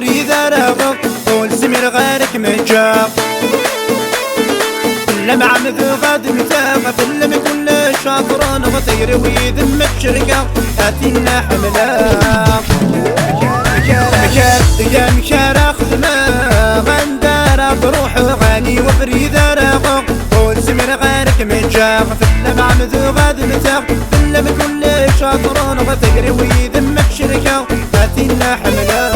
وفريدة راغب والزمير غيرك مجاب لما عمد غاد متاغ فلم كل شاطران غطير ويدم الشركة هاتينا حملا يا مشار خدمة غندارة بروح غاني وفريدة راغب والزمير غيرك مجاب فلم عمد غاد متاغ فلم كل شاطران غطير ويدم الشركة هاتينا حملا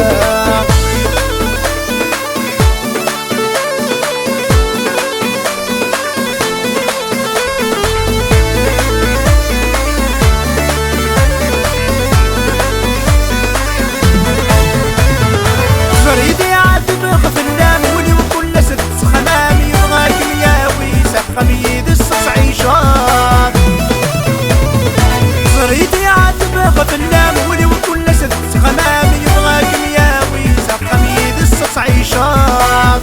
قميد الصص عيشان صريتي عاتبغ في اللام ولي وكل ست غمام يبغاك مياوي قميد الصص عيشان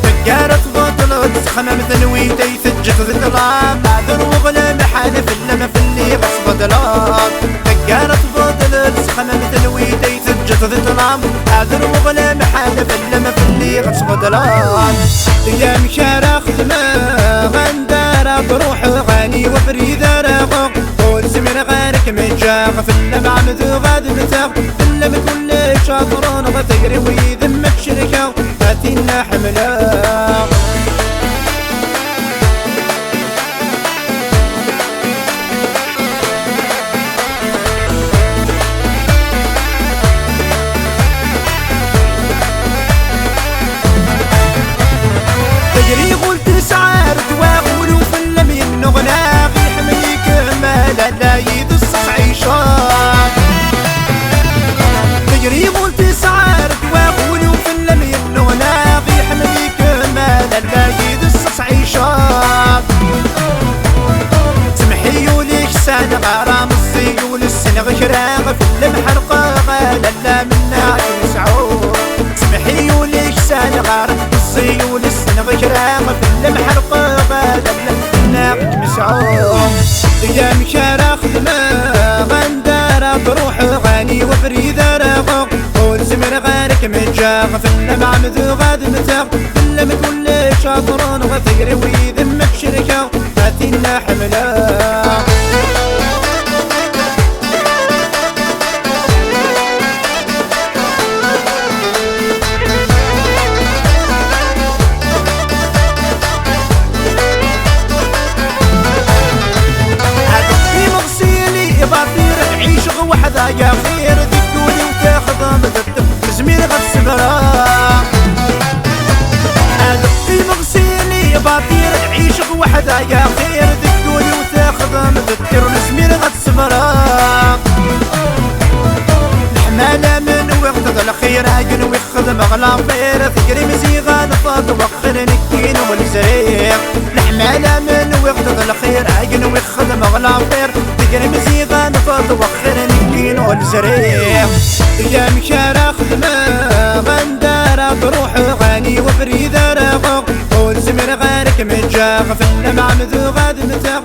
تجارة بطلت خمام ثنوي تيثجت ذلام عذر وغلام حالف اللم في اللي غصب دلات تجارة بطلت خمام ثنوي تيثجت ذلام عذر وغلام حالف اللم في اللي غصب دلات يا مشار خدمة غندارة بروح غاني وفريدة راغب والزمير غيرك مجاغ فلم عمد غاد متاغ فلم كل شاطرون غتقري ويذم الشركة هاتينا حملا تجري قلت سعار تواغل وفلم ينغناغ يحميك مالا لا يدصص عيشان تجري قلت سعار تواغل وفلم ينغناغ يحميك مالا لا يدصص عيشان سمحي وليك سان غرام الزيول السنغ شراغ فلم حرقة غالا لا منا مسعود سمحي وليك سان غرام الزيول السنغ شراغ فلم حرقة غالا لا مسعود يا مشار خدمة غندارة بروح غاني وفريدة راغب والزمير غيرك مجاغ فلم عمد غاد متاغ فلم كل شاطرون غثير ويذم الشركة هاتينا حملا وحدا يا خير ذكولي وتاخذ مذبذب زميل غد سمرا في مغسيلي باطير عيشق وحدا يا خير ذكولي وتاخذ مذبذب زميل غد سمرا الحمالة من وقت الخير عجن ويخدم غلام غير ثقري مزيغان فاق وخر نكين والزريق الحمالة من وقت الخير عجن ويخدم غلام غير ثقري مزيغان فاق وخر نكين والزريق يا مشار خدمة غندارة بروح غاني وفريدة راغب والزمير غيرك مجاغ فلم عمد غاد متاغ